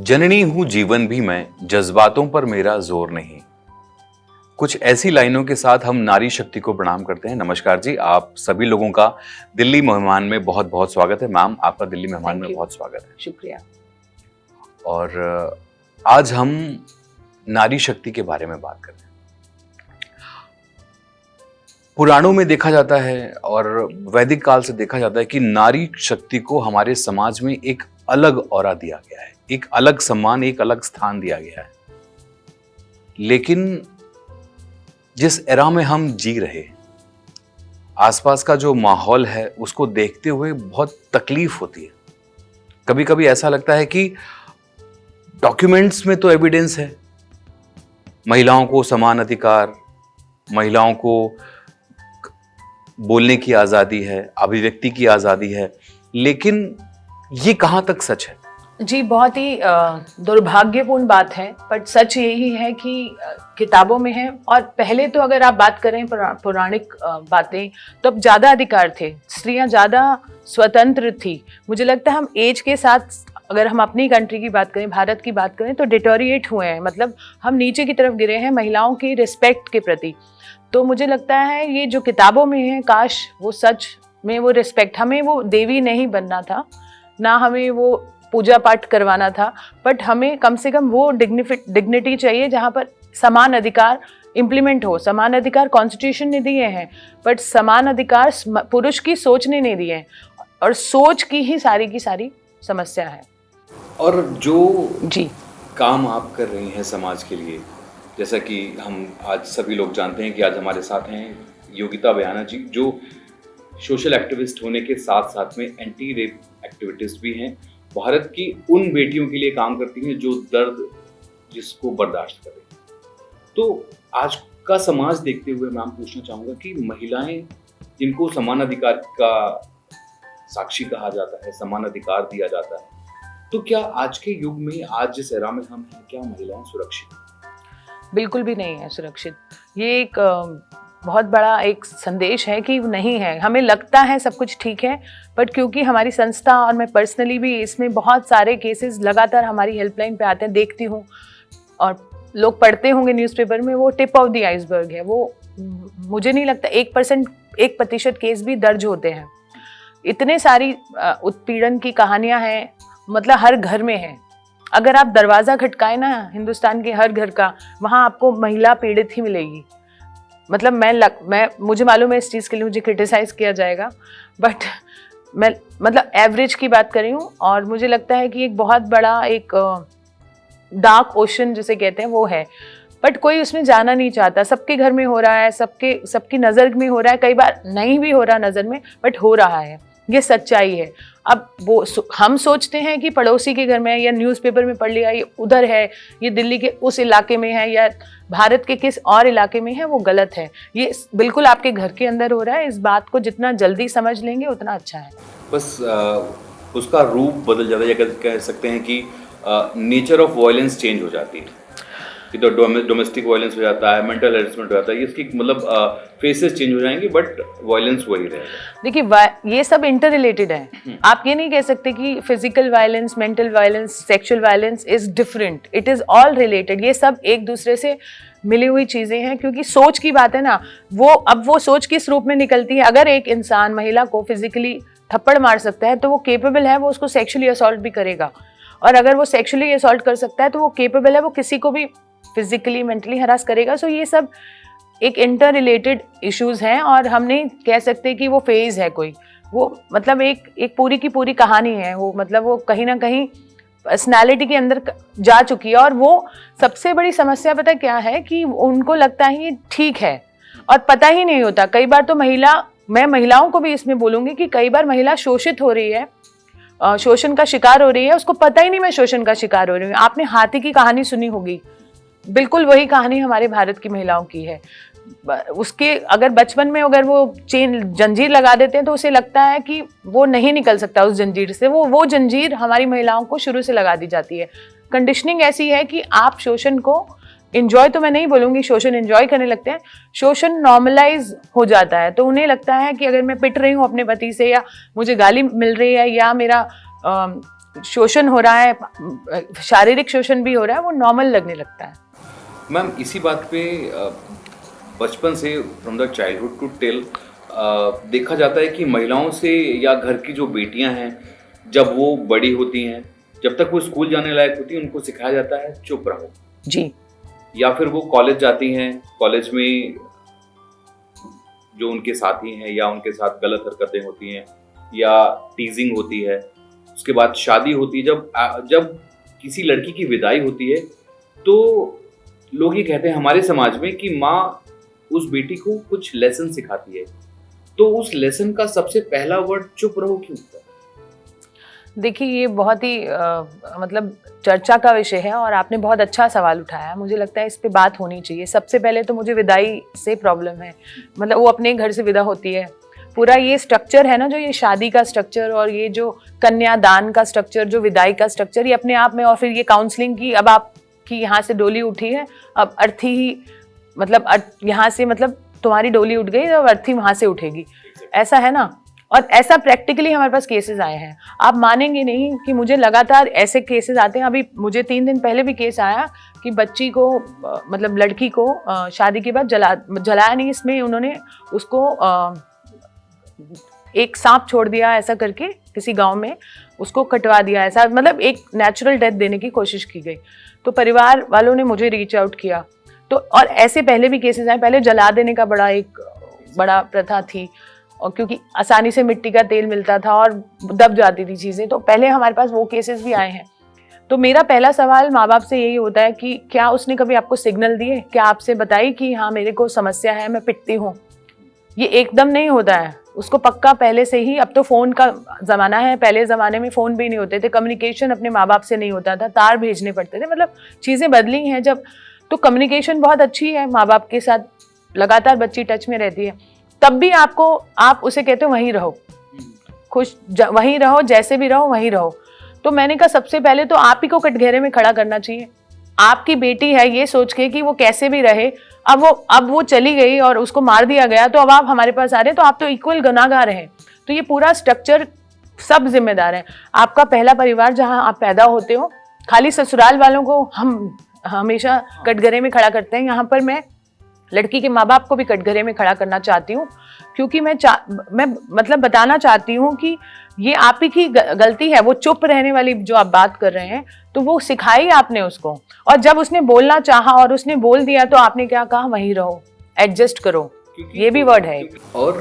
जननी हूं जीवन भी मैं, जज्बातों पर मेरा जोर नहीं। कुछ ऐसी लाइनों के साथ हम नारी शक्ति को प्रणाम करते हैं। नमस्कार जी, आप सभी लोगों का दिल्ली मेहमान में बहुत बहुत स्वागत है। मैम, आपका दिल्ली मेहमान में बहुत स्वागत है। शुक्रिया। और आज हम नारी शक्ति के बारे में बात करते हैं। पुराणों में देखा जाता है और वैदिक काल से देखा जाता है कि नारी शक्ति को हमारे समाज में एक अलग ऑरा दिया गया है, एक अलग सम्मान, एक अलग स्थान दिया गया है। लेकिन जिस एरा में हम जी रहे, आसपास का जो माहौल है उसको देखते हुए बहुत तकलीफ होती है। कभी कभी ऐसा लगता है कि डॉक्यूमेंट्स में तो एविडेंस है, महिलाओं को समान अधिकार, महिलाओं को बोलने की आजादी है, अभिव्यक्ति की आजादी है, लेकिन ये कहां तक सच है? जी, बहुत ही दुर्भाग्यपूर्ण बात है, पर सच यही है कि किताबों में है। और पहले तो अगर आप बात करें पौराणिक बातें, तो अब ज़्यादा अधिकार थे, स्त्रियां ज़्यादा स्वतंत्र थी। मुझे लगता है हम एज के साथ, अगर हम अपनी कंट्री की बात करें, भारत की बात करें, तो डिटोरिएट हुए हैं, मतलब हम नीचे की तरफ गिरे हैं महिलाओं की रिस्पेक्ट के प्रति। तो मुझे लगता है ये जो किताबों में है, काश वो सच में वो रिस्पेक्ट, हमें वो देवी नहीं बनना था, ना हमें वो पूजा पाठ करवाना था, बट हमें कम से कम वो डिग्निटी चाहिए जहाँ पर समान अधिकार इम्प्लीमेंट हो। समान अधिकार कॉन्स्टिट्यूशन ने दिए हैं, बट समान अधिकार पुरुष की सोच ने नहीं दिए हैं, और सोच की ही सारी की सारी समस्या है। और जो जी काम आप कर रही हैं समाज के लिए, जैसा कि हम आज सभी लोग जानते हैं कि आज हमारे साथ हैं योगिता बयाना जी, जो सोशल एक्टिविस्ट होने के साथ साथ में एंटी रेप एक्टिविटिस्ट भी हैं। भारत की उन बेटियों के लिए काम करती हैं जो दर्द जिसको बर्दाश्त करें। तो आज का समाज देखते हुए मैं पूछना चाहूँगा कि महिलाएं जिनको समान अधिकार का साक्षी कहा जाता है, समान अधिकार दिया जाता है, तो क्या आज के युग में, आज जिस एरा में हम हैं, क्या महिलाएं सुरक्षित? बिल्कुल भी नहीं है सुरक्षित। ये एक बहुत बड़ा एक संदेश है कि नहीं है। हमें लगता है सब कुछ ठीक है, बट क्योंकि हमारी संस्था और मैं पर्सनली भी इसमें बहुत सारे केसेस लगातार हमारी हेल्पलाइन पे आते हैं, देखती हूँ, और लोग पढ़ते होंगे न्यूज़पेपर में, वो टिप ऑफ द आइसबर्ग है। वो मुझे नहीं लगता 1% केस भी दर्ज होते हैं। इतने सारी उत्पीड़न की कहानियाँ हैं, मतलब हर घर में है। अगर आप दरवाज़ा खटकाएं ना हिंदुस्तान के हर घर का, वहाँ आपको महिला पीड़ित ही मिलेगी। मतलब मैं मुझे मालूम है इस चीज़ के लिए मुझे क्रिटिसाइज़ किया जाएगा, बट मैं मतलब एवरेज की बात कर रही हूँ। और मुझे लगता है कि एक बहुत बड़ा एक डार्क ओशन जिसे कहते हैं वो है, बट कोई उसमें जाना नहीं चाहता। सबके घर में हो रहा है, सबकी नज़र में हो रहा है, कई बार नहीं भी हो रहा नज़र में, बट हो रहा है, ये सच्चाई है। अब वो हम सोचते हैं कि पड़ोसी के घर में है, या न्यूज़पेपर में पढ़ लिया, ये उधर है, ये दिल्ली के उस इलाके में है, या भारत के किस और इलाके में है, वो गलत है। ये बिल्कुल आपके घर के अंदर हो रहा है। इस बात को जितना जल्दी समझ लेंगे उतना अच्छा है। बस उसका रूप बदल जाता है, या कह सकते हैं कि नेचर ऑफ वायलेंस चेंज हो जाती है, कि तो डोमेस्टिक वायलेंस हो जाता है, मेंटल हेरेसमेंट हो जाता है, इसकी मतलब फेसेस चेंज हो जाएंगे, बट वायलेंस वही रहेगा। देखिए, ये सब इंटर रिलेटेड है। आप ये नहीं कह सकते कि physical violence, mental violence, sexual violence is different. It is all related. ये सब एक दूसरे से मिली हुई चीजें हैं, क्योंकि सोच की बात है ना। वो सोच किस रूप में निकलती है। अगर एक इंसान महिला को फिजिकली थप्पड़ मार सकता है, तो वो केपेबल है, वो उसको सेक्सुअली असॉल्ट भी करेगा। और अगर वो सेक्सुअली असॉल्ट कर सकता है, तो वो केपेबल है, वो किसी को भी फिजिकली मेंटली हरास करेगा। सो ये सब एक इंटर रिलेटेड इश्यूज हैं, और हम नहीं कह सकते कि वो फेज है कोई। वो मतलब एक पूरी की पूरी कहानी है। वो मतलब वो कहीं ना कहीं पर्सनैलिटी के अंदर जा चुकी है। और वो सबसे बड़ी समस्या पता क्या है, कि उनको लगता है ये ठीक है, और पता ही नहीं होता। कई बार तो मैं महिलाओं को भी इसमें बोलूँगी कि कई बार महिला शोषित हो रही है, शोषण का शिकार हो रही है, उसको पता ही नहीं मैं शोषण का शिकार हो रही हूँ। आपने हाथी की कहानी सुनी होगी, बिल्कुल वही कहानी हमारे भारत की महिलाओं की है। उसके अगर बचपन में अगर वो जंजीर लगा देते हैं, तो उसे लगता है कि वो नहीं निकल सकता उस जंजीर से। वो जंजीर हमारी महिलाओं को शुरू से लगा दी जाती है। कंडीशनिंग ऐसी है कि आप शोषण को इंजॉय, तो मैं नहीं बोलूँगी शोषण इंजॉय करने लगते हैं, शोषण नॉर्मलाइज हो जाता है। तो उन्हें लगता है कि अगर मैं पिट रही हूँ अपने पति से, या मुझे गाली मिल रही है, या मेरा शोषण हो रहा है, शारीरिक शोषण भी हो रहा है, वो नॉर्मल लगने लगता है। मैम इसी बात पे बचपन से from the childhood to till देखा जाता है कि महिलाओं से या घर की जो बेटियां हैं जब वो बड़ी होती हैं, जब तक वो स्कूल जाने लायक होती हैं, उनको सिखाया जाता है चुप रहो जी। या फिर वो कॉलेज जाती हैं, कॉलेज में जो उनके साथी हैं या उनके साथ गलत हरकतें होती हैं या टीजिंग होती है, उसके बाद शादी होती है। जब किसी लड़की की विदाई होती है तो लोग ये कहते हैं हमारे समाज में कि माँ उस बेटी को कुछ लेसन सिखाती है, तो उस लेसन का सबसे पहला वर्ड चुप रहो क्यों होता है? देखिए ये बहुत ही मतलब चर्चा का विषय है और आपने बहुत अच्छा सवाल उठाया है। मुझे लगता है इस पे बात होनी चाहिए। सबसे पहले तो मुझे विदाई से प्रॉब्लम है, मतलब वो अपने घर से विदा होती है, पूरा ये स्ट्रक्चर है ना, जो ये शादी का स्ट्रक्चर और ये जो कन्यादान का स्ट्रक्चर, जो विदाई का स्ट्रक्चर, ये अपने आप में, और फिर ये काउंसलिंग की, अब आपकी यहाँ से डोली उठी है, अब अर्थी ही मतलब यहाँ से मतलब तुम्हारी डोली उठ गई, अब अर्थी वहाँ से उठेगी, ऐसा है ना। और ऐसा प्रैक्टिकली हमारे पास केसेस आए हैं। आप मानेंगे नहीं कि मुझे लगातार ऐसे केसेस आते हैं। अभी मुझे 3 दिन पहले भी केस आया कि बच्ची को मतलब लड़की को शादी के बाद जलाया नहीं, इसमें उन्होंने उसको एक सांप छोड़ दिया ऐसा करके किसी गांव में, उसको कटवा दिया, ऐसा मतलब एक नेचुरल डेथ देने की कोशिश की गई। तो परिवार वालों ने मुझे रीच आउट किया, तो और ऐसे पहले भी केसेस आए। पहले जला देने का बड़ा प्रथा थी, और क्योंकि आसानी से मिट्टी का तेल मिलता था और दब जाती थी चीज़ें, तो पहले हमारे पास वो केसेस भी आए हैं। तो मेरा पहला सवाल माँ बाप से यही होता है कि क्या उसने कभी आपको सिग्नल दिए, क्या आपसे बताई कि हाँ मेरे को समस्या है, मैं पिटती हूँ? ये एकदम नहीं होता है, उसको पक्का पहले से ही। अब तो फ़ोन का ज़माना है, पहले ज़माने में फ़ोन भी नहीं होते थे, कम्युनिकेशन अपने माँ बाप से नहीं होता था, तार भेजने पड़ते थे, मतलब चीज़ें बदली हैं जब। तो कम्युनिकेशन बहुत अच्छी है, माँ बाप के साथ लगातार बच्ची टच में रहती है। तब भी आप उसे कहते हो वहीं रहो, वहीं रहो, जैसे भी रहो वहीं रहो। तो मैंने कहा सबसे पहले तो आप ही को कटघरे में खड़ा करना चाहिए। आपकी बेटी है ये सोच के कि वो कैसे भी रहे, अब वो चली गई और उसको मार दिया गया, तो अब आप हमारे पास आ रहे हैं, तो आप तो इक्वल गुनाहगार हैं। तो ये पूरा स्ट्रक्चर सब जिम्मेदार है। आपका पहला परिवार जहाँ आप पैदा होते हो, खाली ससुराल वालों को हम हमेशा कटघरे में खड़ा करते हैं। यहाँ पर मैं लड़की के माँ बाप को भी कटघरे में खड़ा करना चाहती हूँ, क्योंकि मैं मतलब बताना चाहती हूँ कि ये आप ही की गलती है। वो चुप रहने वाली जो आप बात कर रहे हैं, तो वो सिखाई आपने उसको, और जब उसने बोलना चाहा और उसने बोल दिया तो आपने क्या कहा, वहीं रहो, एडजस्ट करो, ये भी वर्ड है। और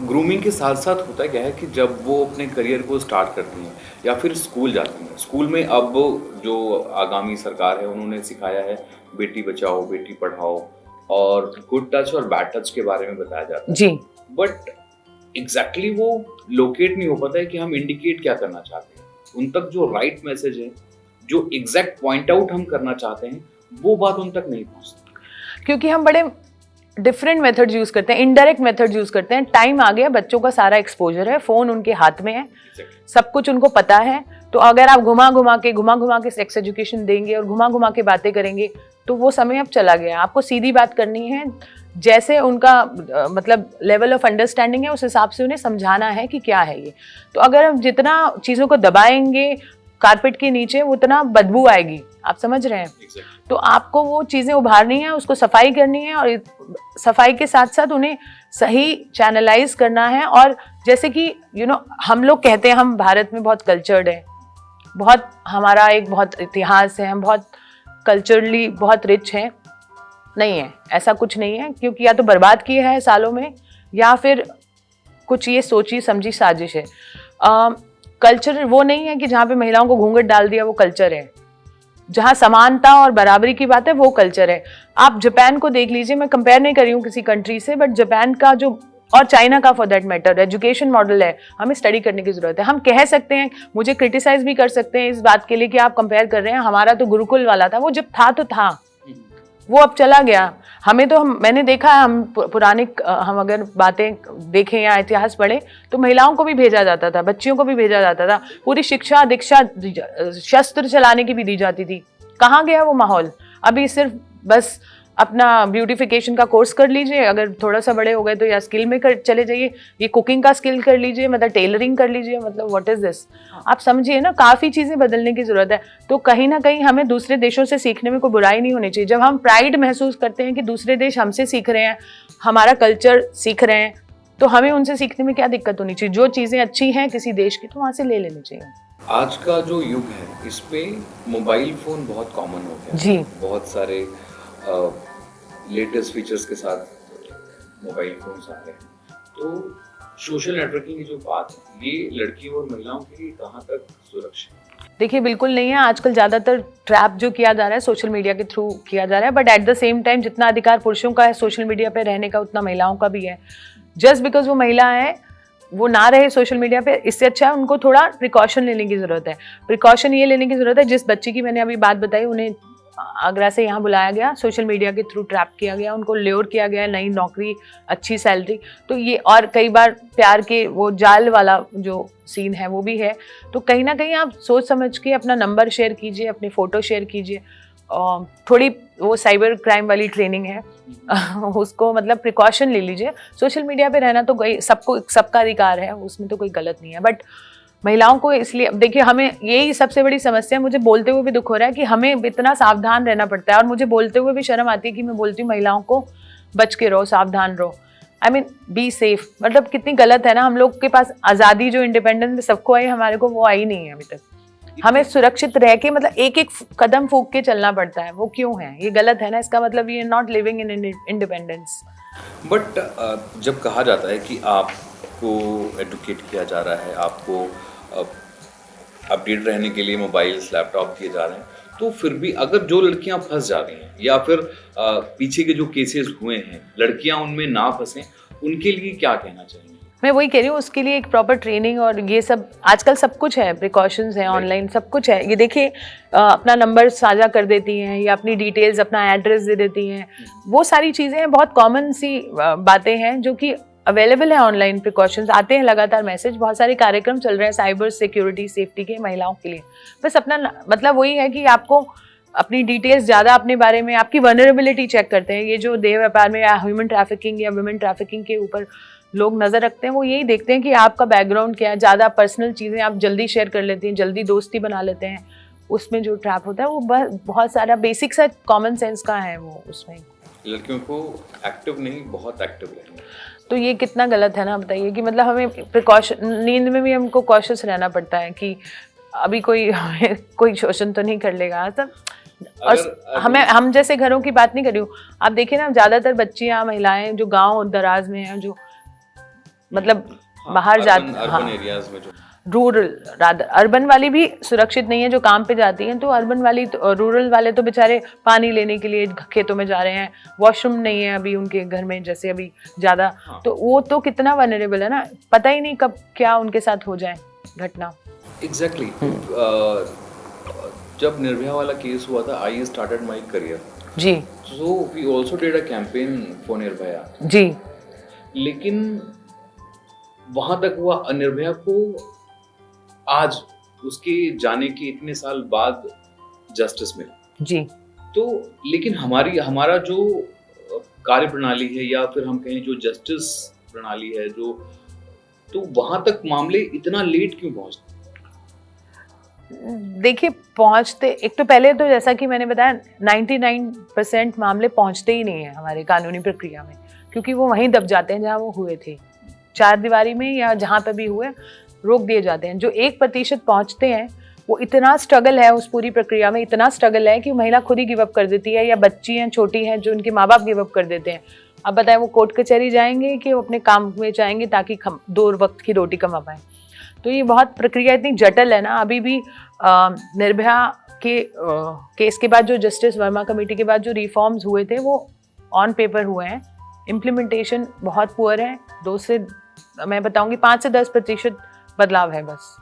ग्रूमिंग के साथ साथ होता क्या है कि जब वो अपने करियर को स्टार्ट करती हैं या फिर स्कूल जाती हैं, स्कूल में अब जो आगामी सरकार है उन्होंने सिखाया है बेटी बचाओ बेटी पढ़ाओ, और गुड टच और बैड टच के बारे में बताया जाता है जी। बट एग्जैक्टली वो लोकेट नहीं हो पाता है कि हम इंडिकेट क्या करना चाहते हैं। उन तक जो राइट मैसेज है, जो एग्जैक्ट पॉइंट आउट हम करना चाहते हैं, वो बात उन तक नहीं पहुंचती, क्योंकि हम बड़े डिफरेंट मेथड यूज करते हैं, इनडायरेक्ट मेथड यूज करते हैं। टाइम आ गया, बच्चों का सारा एक्सपोजर है, फोन उनके हाथ में है, सब कुछ उनको पता है। तो अगर आप घुमा घुमा के सेक्स एजुकेशन देंगे और घुमा घुमा के बातें करेंगे, तो वो समय अब चला गया। आपको सीधी बात करनी है, जैसे उनका मतलब लेवल ऑफ अंडरस्टैंडिंग है उस हिसाब से उन्हें समझाना है कि क्या है ये। तो अगर हम जितना चीज़ों को दबाएंगे कारपेट के नीचे, उतना बदबू आएगी, आप समझ रहे हैं। तो आपको वो चीज़ें उभारनी है, उसको सफाई करनी है, और सफाई के साथ साथ उन्हें सही चैनलाइज करना है। और जैसे कि हम लोग कहते हैं हम भारत में बहुत कल्चर्ड है, बहुत हमारा एक बहुत इतिहास है, हम बहुत कल्चरली बहुत रिच हैं। नहीं है, ऐसा कुछ नहीं है, क्योंकि या तो बर्बाद किए हैं सालों में, या फिर कुछ ये सोची समझी साजिश है। कल्चर वो नहीं है कि जहाँ पे महिलाओं को घूंघट डाल दिया वो कल्चर है। जहाँ समानता और बराबरी की बात है वो कल्चर है। आप जापान को देख लीजिए, मैं कंपेयर नहीं कर रही हूँ किसी कंट्री से, बट जापान का जो, और चाइना का for that matter, education model है, हमें स्टडी करने की जरूरत है। हम कह सकते हैं, मुझे क्रिटिसाइज भी कर सकते हैं इस बात के लिए कि आप कंपेयर कर रहे हैं, हमारा तो गुरुकुल वाला था, वो जब था तो था, वो अब चला गया। हमें तो मैंने देखा है, हम पुराने हम अगर बातें देखें या इतिहास पढ़ें, तो महिलाओं को भी भेजा जाता था, बच्चियों को भी भेजा जाता था, पूरी शिक्षा दीक्षा शस्त्र चलाने की भी दी जाती थी। कहाँ गया वो माहौल? अभी सिर्फ बस अपना ब्यूटिफिकेशन का कोर्स कर लीजिए, अगर थोड़ा सा बड़े हो गए तो या स्किल में चले जाइए, ये कुकिंग का स्किल कर लीजिए, मतलब टेलरिंग कर लीजिए, मतलब व्हाट इज दिस। आप समझिए ना, काफ़ी चीज़ें बदलने की ज़रूरत है। तो कहीं ना कहीं हमें दूसरे देशों से सीखने में कोई बुराई नहीं होनी चाहिए। जब हम प्राइड महसूस करते हैं कि दूसरे देश हमसे सीख रहे हैं, हमारा कल्चर सीख रहे हैं, तो हमें उनसे सीखने में क्या दिक्कत होनी चाहिए। जो चीज़ें अच्छी हैं किसी देश की तो वहाँ से ले लेनी चाहिए। आज का जो युग है इसमें मोबाइल फ़ोन बहुत कॉमन हो गया है। जी। बहुत सारे लेटेस्ट फीचर्स के साथ मोबाइल फ़ोन्स आ रहे हैं। तो सोशल नेटवर्किंग की जो बात है ये लड़कियों और महिलाओं के लिए कहाँ तक सुरक्षित है? देखिए बिल्कुल नहीं है। आजकल ज़्यादातर ट्रैप जो किया जा रहा है सोशल मीडिया के थ्रू किया जा रहा है, but at the same time जितना अधिकार पुरुषों का है सोशल मीडिया पे रहने का, उतना महिलाओं का भी है। जस्ट बिकॉज वो महिला है वो ना रहे सोशल मीडिया पे, इससे अच्छा है उनको थोड़ा प्रिकॉशन लेने की ज़रूरत है। प्रिकॉशन ये लेने की ज़रूरत है, जिस बच्ची की मैंने अभी बात बताई, उन्हें आगरा से यहाँ बुलाया गया, सोशल मीडिया के थ्रू ट्रैप किया गया, उनको ल्योर किया गया, नई नौकरी, अच्छी सैलरी, तो ये, और कई बार प्यार के वो जाल वाला जो सीन है वो भी है। तो कहीं ना कहीं आप सोच समझ के अपना नंबर शेयर कीजिए, अपने फ़ोटो शेयर कीजिए। थोड़ी वो साइबर क्राइम वाली ट्रेनिंग है उसको मतलब प्रिकॉशन ले लीजिए। सोशल मीडिया पे रहना तो कोई सबका अधिकार है, उसमें तो कोई गलत नहीं है, बट महिलाओं को इसलिए, अब देखिए हमें यही सबसे बड़ी समस्या है, मुझे बोलते हुए भी दुख हो रहा है कि हमें इतना सावधान रहना पड़ता है, और मुझे बोलते हुए भी शर्म आती है कि मैं बोलती हूँ महिलाओं को बच के रहो, सावधान रहो, आई मीन बी सेफ। मतलब कितनी गलत है ना, हम लोग के पास आज़ादी जो इंडिपेंडेंस सबको आई, हमारे को वो आई नहीं है अभी तक। हमें सुरक्षित रह के मतलब एक एक कदम फूंक के चलना पड़ता है, वो क्यों है? ये गलत है ना, इसका मतलब ये not living in independence. But जब कहा जाता है कि आपको एडुकेट किया जा रहा है, आपको अपडेट रहने के लिए मोबाइल्स लैपटॉप दिए जा रहे हैं, तो फिर भी अगर जो लड़कियां फंस जा रही हैं या फिर पीछे के जो केसेस हुए हैं लड़कियां उनमें ना फंसें, उनके लिए क्या कहना चाहिए? मैं वही कह रही हूँ, उसके लिए एक प्रॉपर ट्रेनिंग और ये सब आजकल सब कुछ है, प्रिकॉशंस हैं, ऑनलाइन सब कुछ है। ये देखिए अपना नंबर साझा कर देती हैं या अपनी डिटेल्स, अपना एड्रेस दे देती हैं, वो सारी चीज़ें हैं, बहुत कॉमन सी बातें हैं जो कि अवेलेबल है। ऑनलाइन प्रिकॉशंस आते हैं लगातार मैसेज, बहुत सारे कार्यक्रम चल रहे हैं साइबर सिक्योरिटी सेफ्टी के महिलाओं के लिए। बस अपना मतलब वही है कि आपको अपनी डिटेल्स ज़्यादा अपने बारे में, आपकी वनरेबिलिटी चेक करते हैं। ये जो देह व्यापार में या ह्यूमन ट्रैफिकिंग या वुमेन ट्रैफिकिंग के ऊपर लोग नज़र रखते हैं, वो यही देखते हैं कि आपका बैकग्राउंड क्या है। ज़्यादा पर्सनल चीज़ें आप जल्दी शेयर कर लेते हैं, जल्दी दोस्ती बना लेते हैं, उसमें जो ट्रैप होता है वो बहुत सारा बेसिक सा कॉमन सेंस का है वो उसमें। लड़कियों को एक्टिव नहीं, बहुत एक्टिव रहना, तो ये कितना गलत है ना, बताइए कि मतलब हमें प्रिकॉशन, नींद में भी हमको कॉशियस रहना पड़ता है कि अभी कोई शोषण तो नहीं कर लेगा सब। और हम जैसे घरों की बात नहीं कर रही हूँ, आप देखिए ना ज़्यादातर बच्चियाँ, महिलाएं जो गांव दराज में हैं, जो मतलब बाहर जाती, अर्बन एरियाज में जो रूरल, रादर अर्बन वाली भी सुरक्षित नहीं है जो काम पे जाती हैं, तो अर्बन वाली तो, रूरल वाले तो बेचारे पानी लेने के लिए खेतों में जा रहे हैं, वॉशरूम नहीं है अभी उनके घर में जैसे अभी ज़्यादा, तो वो तो कितना वनरेबल है ना, पता ही नहीं कब क्या उनके साथ हो जाए घटना। एग्जैक्टली। जब निर्भया वाला केस हुआ था, आई स्टार्टेड माई करियर, जी, so we also did a campaign for Nirbhaya, जी, लेकिन वहां तक हुआ निर्भया को आज उसके जाने के इतने साल बाद जस्टिस मिला, जी। तो लेकिन हमारा जो कार्य प्रणाली है या फिर हम कहें जो जस्टिस प्रणाली है, जो तो वहां तक मामले इतना लेट क्यों पहुंचते? देखिए पहुंचते, एक तो पहले तो जैसा कि मैंने बताया 99% मामले पहुंचते ही नहीं है हमारे कानूनी प्रक्रिया में, क्योंकि वो वहीं दब जाते हैं जहां वो हुए थे, चार दीवारी में या जहां पे भी हुए रोक दिए जाते हैं। जो 1% पहुंचते हैं वो इतना स्ट्रगल है उस पूरी प्रक्रिया में, इतना स्ट्रगल है कि महिला खुद ही गिव अप कर देती है, या बच्ची हैं छोटी हैं जो उनके माँ बाप गिव अप कर देते हैं। अब बताएं वो कोर्ट कचहरी जाएंगे कि वो अपने काम में जाएंगे ताकि 2 वक्त की रोटी कमा पाएं। तो ये बहुत प्रक्रिया इतनी जटिल है ना। अभी भी निर्भया के केस के बाद जो जस्टिस वर्मा कमेटी के बाद जो रिफॉर्म्स हुए थे वो ऑन पेपर हुए हैं, इम्प्लीमेंटेशन बहुत पुअर है। 2 से मैं बताऊंगी 5 से 10% बदलाव है बस।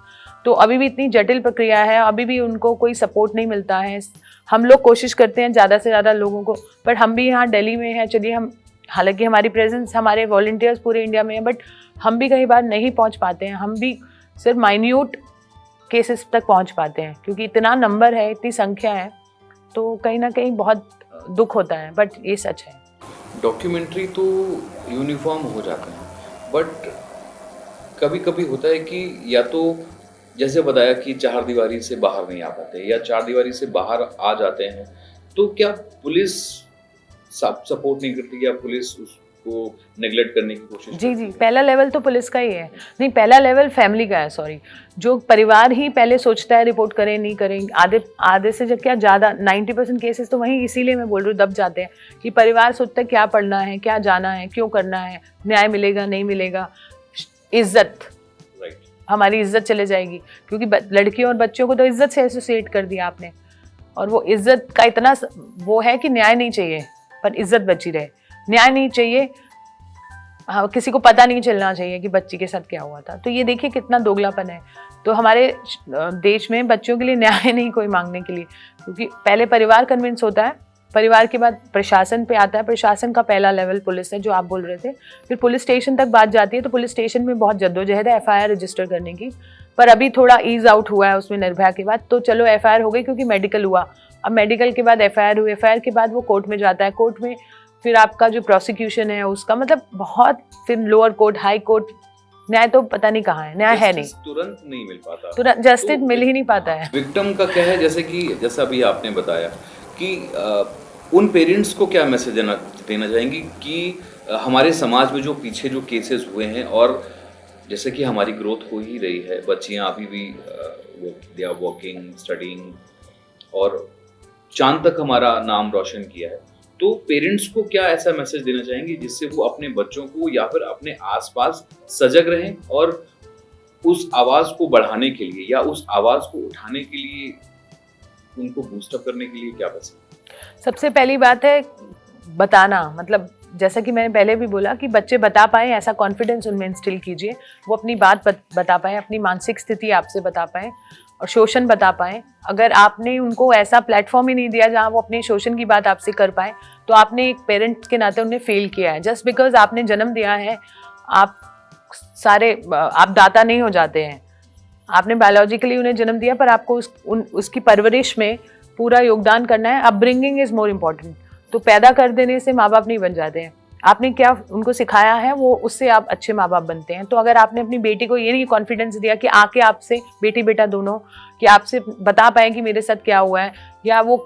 तो अभी भी इतनी जटिल प्रक्रिया है, अभी भी उनको कोई सपोर्ट नहीं मिलता है। हम लोग कोशिश करते हैं ज़्यादा से ज़्यादा लोगों को, बट हम भी यहाँ दिल्ली में हैं, चलिए हम, हालांकि हमारी प्रेजेंस, हमारे वॉलंटियर्स पूरे इंडिया में है, बट हम भी कई बार नहीं पहुँच पाते हैं। हम भी सिर्फ माइन्यूट केसेस तक पहुँच पाते हैं, क्योंकि इतना नंबर है, इतनी संख्या है तो कहीं ना कहीं बहुत दुख होता है, बट ये सच है। डॉक्यूमेंट्री तो यूनिफॉर्म हो जाते हैं, बट कभी कभी होता है कि या तो जैसे बताया कि चार दीवारी से बाहर नहीं आ पाते, या चार दीवारी से बाहर आ जाते हैं, तो क्या पुलिस सपोर्ट नहीं करती, या पुलिस उसको नेग्लेक्ट करने की कोशिश जी करती जी, है? पहला लेवल तो पुलिस का ही है। नहीं, पहला लेवल फैमिली का है, सॉरी। जो परिवार ही पहले सोचता है रिपोर्ट करें नहीं करें, आधे आधे से जब क्या ज़्यादा 90% केसेस तो वहीं, इसीलिए मैं बोल रही हूँ, दब जाते हैं कि परिवार सोचता है क्या पढ़ना है, क्या जाना है, क्यों करना है, न्याय मिलेगा नहीं मिलेगा, इज्जत, राइट। हमारी इज्जत चले जाएगी, क्योंकि लड़कियों और बच्चों को तो इज्जत से एसोसिएट कर दिया आपने। और वो इज्जत का इतना वो है कि न्याय नहीं चाहिए पर इज्जत बची रहे, न्याय नहीं चाहिए, हाँ, किसी को पता नहीं चलना चाहिए कि बच्ची के साथ क्या हुआ था। तो ये देखिए कितना दोगलापन है। तो हमारे देश में बच्चों के लिए न्याय नहीं कोई मांगने के लिए, क्योंकि पहले परिवार कन्विंस होता है, परिवार के बाद प्रशासन पे आता है, प्रशासन का पहला लेवल पुलिस है जो आप बोल रहे थे, फिर पुलिस स्टेशन तक बात जाती है। तो पुलिस स्टेशन में बहुत जद्दोजहद है FIR रजिस्टर करने की, पर अभी थोड़ा ईज आउट हुआ है उसमें निर्भया के बाद। तो चलो FIR हो गई क्योंकि मेडिकल हुआ, अब मेडिकल के बाद FIR हुई, FIR के बाद वो कोर्ट में जाता है, कोर्ट में फिर आपका जो प्रोसिक्यूशन है उसका, मतलब बहुत, फिर लोअर कोर्ट, हाई कोर्ट, न्याय तो पता नहीं कहाँ है, न्याय है नहीं, तुरंत नहीं मिल पाता, तुरंत जस्टिस तो मिल ही नहीं पाता है। विक्टिम का क्या है, जैसा अभी आपने बताया कि उन पेरेंट्स को क्या मैसेज देना चाहेंगी कि हमारे समाज में जो पीछे जो केसेस हुए हैं, और जैसे कि हमारी ग्रोथ हो ही रही है, बच्चियां अभी भी दे आर वर्किंग, स्टडीइंग, और चांद तक हमारा नाम रोशन किया है, तो पेरेंट्स को क्या ऐसा मैसेज देना चाहेंगे जिससे वो अपने बच्चों को या फिर अपने आसपास सजग रहें, और उस आवाज को बढ़ाने के लिए या उस आवाज को उठाने के लिए, उनको बूस्टअप करने के लिए क्या बस? सबसे पहली बात है बताना, मतलब जैसा कि मैंने पहले भी बोला कि बच्चे बता पाएं, ऐसा कॉन्फिडेंस उनमें इंस्टिल कीजिए, वो अपनी बात बता पाएं, अपनी मानसिक स्थिति आपसे बता पाएं और शोषण बता पाएं। अगर आपने उनको ऐसा प्लेटफॉर्म ही नहीं दिया जहां वो अपने शोषण की बात आपसे कर पाएं, तो आपने एक पेरेंट के नाते उन्हें फेल किया है। जस्ट बिकॉज आपने जन्म दिया है, आप दाता नहीं हो जाते हैं। आपने बायोलॉजिकली उन्हें जन्म दिया, पर आपको उसकी परवरिश में पूरा योगदान करना है। Upbringing is more important. तो पैदा कर देने से माँ बाप नहीं बन जाते हैं, आपने क्या उनको सिखाया है वो, उससे आप अच्छे माँ बाप बनते हैं। तो अगर आपने अपनी बेटी को ये नहीं कॉन्फिडेंस दिया कि आके आपसे, बेटी बेटा दोनों, कि आपसे बता पाए कि मेरे साथ क्या हुआ है, या वो,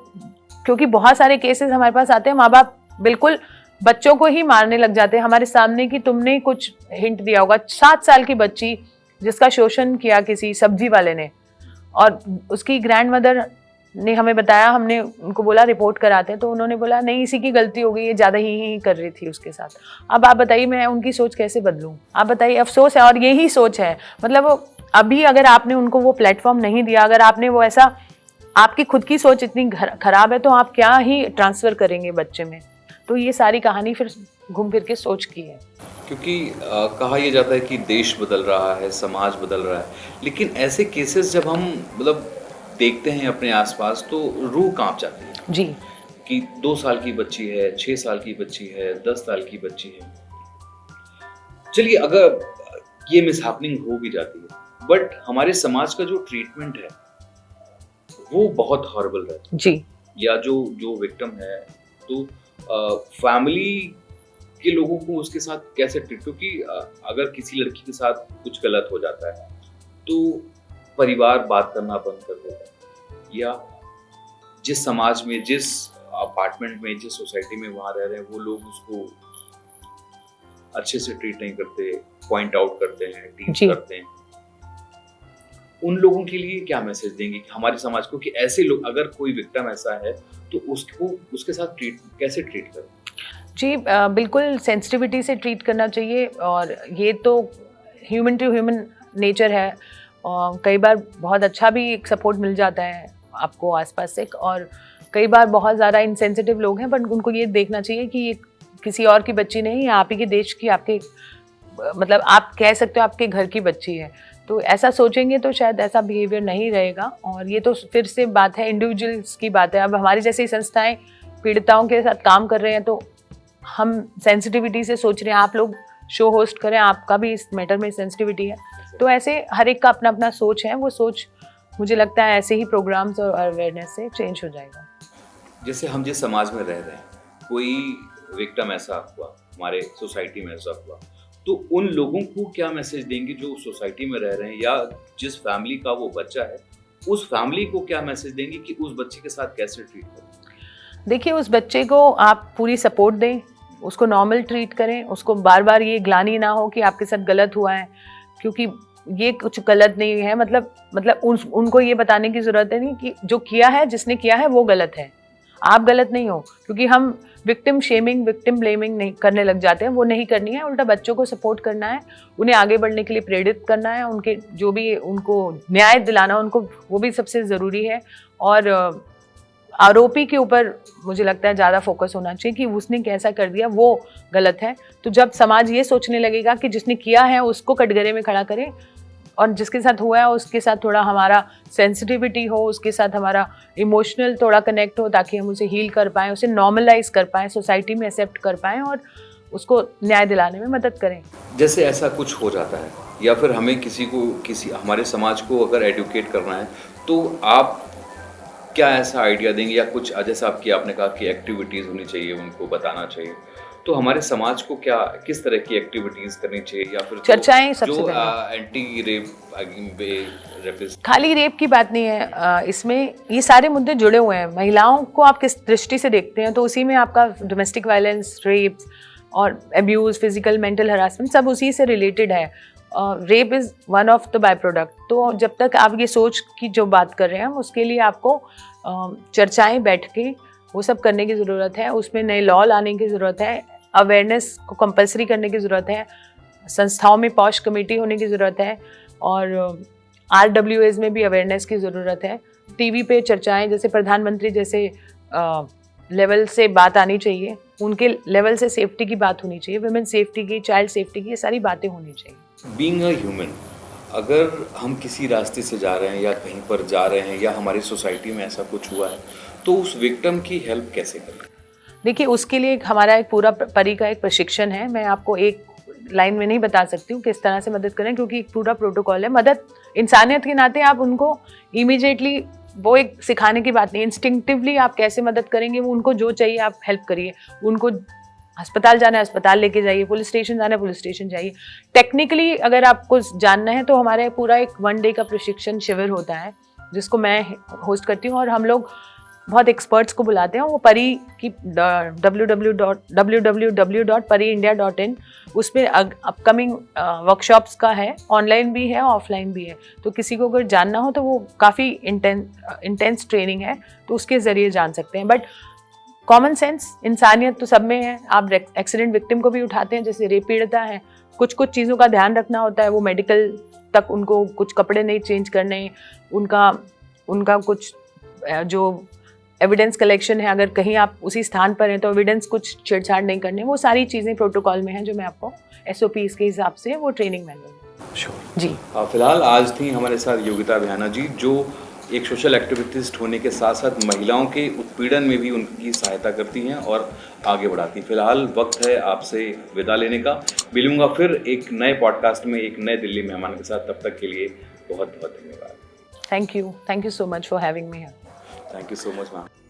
क्योंकि बहुत सारे केसेस हमारे पास आते हैं, माँ बाप बिल्कुल बच्चों को ही मारने लग जाते हैं हमारे सामने कि तुमने कुछ हिंट दिया होगा। 7 साल की बच्ची जिसका शोषण किया किसी सब्जी वाले ने, और उसकी ग्रैंड मदर ने हमें बताया, हमने उनको बोला रिपोर्ट कराते हैं, तो उन्होंने बोला नहीं इसी की गलती हो गई, ये ज़्यादा ही कर रही थी उसके साथ। अब आप बताइए मैं उनकी सोच कैसे बदलूं? आप बताइए, अफसोस है। और यही सोच है, मतलब अभी अगर आपने उनको वो प्लेटफॉर्म नहीं दिया, अगर आपने वो ऐसा, आपकी खुद की सोच इतनी खराब है, तो आप क्या ही ट्रांसफ़र करेंगे बच्चे में? तो ये सारी कहानी फिर घूम फिर के सोच की है। क्योंकि कहा यह जाता है कि देश बदल रहा है, समाज बदल रहा है, लेकिन ऐसे केसेस जब हम मतलब देखते हैं अपने आसपास, तो रूह कांप जाती है जी, कि 2 साल की बच्ची है, 6 साल की बच्ची है, 10 साल की बच्ची है। चलिए, अगर ये मिसहैपनिंग हो भी जाती है, बट हमारे समाज का जो ट्रीटमेंट है वो बहुत हॉरिबल रहता है जी, या जो विक्टिम है, तो फैमिली के लोगों को उसके साथ कैसे ट्रीट, क्योंकि अगर किसी लड़की के साथ कुछ गलत हो जाता है तो परिवार बात करना बंद कर देता है, या जिस समाज में, जिस अपार्टमेंट में, जिस सोसाइटी में वहाँ रह रहे हैं, वो लोग उसको अच्छे से ट्रीट नहीं करते, पॉइंट आउट करते हैं, टीच करते हैं। उन लोगों के लिए क्या मैसेज देंगे कि हमारे समाज को, कि ऐसे लोग, अगर कोई विक्टिम ऐसा है तो उसको उसके साथ कैसे ट्रीट करें? जी, बिल्कुल सेंसिटिविटी से ट्रीट करना चाहिए, और ये तो ह्यूमन टू ह्यूमन नेचर है। और कई बार बहुत अच्छा भी एक सपोर्ट मिल जाता है आपको आसपास से, और कई बार बहुत ज़्यादा इनसेंसिटिव लोग हैं, बट उनको ये देखना चाहिए कि ये किसी और की बच्ची नहीं है, आप ही के देश की, आपके, मतलब आप कह सकते हो आपके घर की बच्ची है। तो ऐसा सोचेंगे तो शायद ऐसा बिहेवियर नहीं रहेगा। और ये तो फिर से बात है, इंडिविजुअल्स की बात है। अब हमारी जैसी संस्थाएं पीड़िताओं के साथ काम कर रहे हैं, तो हम सेंसिटिविटी से सोच रहे हैं, आप लोग शो होस्ट करें, आपका भी इस मैटर में सेंसिटिविटी है। तो ऐसे हर एक का अपना अपना सोच है, वो सोच मुझे लगता है ऐसे ही प्रोग्राम्स और अवेयरनेस से चेंज हो जाएगा। जैसे हम जिस समाज में रह रहे हैं, कोई विक्टिम ऐसा हुआ, हमारे सोसाइटी में ऐसा हुआ, तो उन लोगों को क्या मैसेज देंगे जो सोसाइटी में रह रहे हैं, या जिस फैमिली का वो बच्चा है उस फैमिली को क्या मैसेज देंगे कि उस बच्चे के साथ कैसे ट्रीट करें? देखिए, उस बच्चे को आप पूरी सपोर्ट दें, उसको नॉर्मल ट्रीट करें, उसको बार बार ये ग्लानि ना हो कि आपके साथ गलत हुआ है, क्योंकि ये कुछ गलत नहीं है। मतलब उनको ये बताने की ज़रूरत है नहीं कि जो किया है, जिसने किया है वो गलत है, आप गलत नहीं हो। क्योंकि हम विक्टिम शेमिंग, विक्टिम ब्लेमिंग नहीं करने लग जाते हैं, वो नहीं करनी है। उल्टा बच्चों को सपोर्ट करना है, उन्हें आगे बढ़ने के लिए प्रेरित करना है, उनके जो भी उनको न्याय दिलाना उनको, वो भी सबसे ज़रूरी है। और आरोपी के ऊपर मुझे लगता है ज़्यादा फोकस होना चाहिए कि उसने कैसा कर दिया वो गलत है। तो जब समाज ये सोचने लगेगा कि जिसने किया है उसको कटघरे में खड़ा करें, और जिसके साथ हुआ है उसके साथ थोड़ा हमारा सेंसिटिविटी हो, उसके साथ हमारा इमोशनल थोड़ा कनेक्ट हो, ताकि हम उसे हील कर पाएँ, उसे नॉर्मलाइज कर पाएँ, सोसाइटी में एक्सेप्ट कर पाएँ और उसको न्याय दिलाने में मदद करें। जैसे ऐसा कुछ हो जाता है, या फिर हमें किसी हमारे समाज को अगर एडुकेट करना है, तो आप क्या ऐसा आइडिया देंगे, या कुछ जैसा आपने कहा कि एक्टिविटीज़ होनी चाहिए, उनको बताना चाहिए, तो हमारे समाज को क्या किस तरह की एक्टिविटीज़ करनी चाहिए, या फिर चर्चाएं सबसे जो पहले। एंटी रेप खाली रेप की बात नहीं है, इसमें ये सारे मुद्दे जुड़े हुए हैं। महिलाओं को आप किस दृष्टि से देखते हैं, तो उसी में आपका डोमेस्टिक वायलेंस, रेप्स और एब्यूज़, फिजिकल मेंटल हरासमेंट सब उसी से रिलेटेड है। Rape is one of the by product. तो जब तक आप ये सोच की जो बात कर रहे हैं, उसके लिए आपको चर्चाएं बैठ के वो सब करने की ज़रूरत है। उसमें नए लॉ लाने की ज़रूरत है, अवेयरनेस को कंपलसरी करने की ज़रूरत है, संस्थाओं में पॉश कमेटी होने की ज़रूरत है, और RWAs में भी अवेयरनेस की ज़रूरत है। टीवी पे चर्चाएं, जैसे प्रधानमंत्री जैसे लेवल से बात आनी चाहिए, उनके लेवल से सेफ्टी की बात होनी चाहिए, वुमेन सेफ्टी की, चाइल्ड सेफ्टी की, ये सारी बातें होनी चाहिए। बीइंग अ ह्यूमन, अगर हम किसी रास्ते से जा रहे हैं या कहीं पर जा रहे हैं, या हमारी सोसाइटी में ऐसा कुछ हुआ है, तो उस विक्टिम की हेल्प कैसे करें? देखिए, उसके लिए हमारा एक पूरा परी का एक प्रशिक्षण है। मैं आपको एक लाइन में नहीं बता सकती हूँ किस तरह से मदद करें, क्योंकि एक पूरा प्रोटोकॉल है। मदद इंसानियत के नाते आप उनको इमीडिएटली, वो एक सिखाने की बात नहीं, इंस्टिंक्टिवली आप कैसे मदद करेंगे, वो उनको जो चाहिए आप हेल्प करिए। उनको अस्पताल जाना है अस्पताल लेके जाइए, पुलिस स्टेशन जाना है पुलिस स्टेशन जाइए। टेक्निकली अगर आपको जानना है तो हमारे पूरा एक 1 डे का प्रशिक्षण शिविर होता है, जिसको मैं होस्ट करती हूँ, और हम लोग बहुत एक्सपर्ट्स को बुलाते हैं। वो परी की www.pariindia.in, उसमें अपकमिंग वर्कशॉप्स का है, ऑनलाइन भी है ऑफलाइन भी है। तो किसी को अगर जानना हो तो वो काफ़ी इंटेंस ट्रेनिंग है, तो उसके ज़रिए जान सकते हैं। बट कॉमन सेंस, इंसानियत तो सब में है। आप एक्सीडेंट विक्टिम को भी उठाते हैं, जैसे रेप पीड़िता है, कुछ चीज़ों का ध्यान रखना होता है। वो मेडिकल तक उनको कुछ कपड़े नहीं चेंज करने, उनका कुछ जो एविडेंस कलेक्शन है, अगर कहीं आप उसी स्थान पर हैं तो एविडेंस कुछ छेड़छाड़ नहीं करने, वो सारी चीज़ें प्रोटोकॉल में हैं, जो मैं आपको SOPs के हिसाब से वो ट्रेनिंग मैनुअल श्योर जी। फिलहाल आज थी हमारे साथ योगिता अभियाना जी, जो एक सोशल एक्टिविस्ट होने के साथ साथ महिलाओं के उत्पीड़न में भी उनकी सहायता करती हैं और आगे बढ़ाती हैं। फिलहाल वक्त है आपसे विदा लेने का। मिलूंगा फिर एक नए पॉडकास्ट में एक नए दिल्ली मेहमान के साथ। तब तक के लिए बहुत बहुत धन्यवाद। Thank you so much for having me here. Thank you so much ma'am.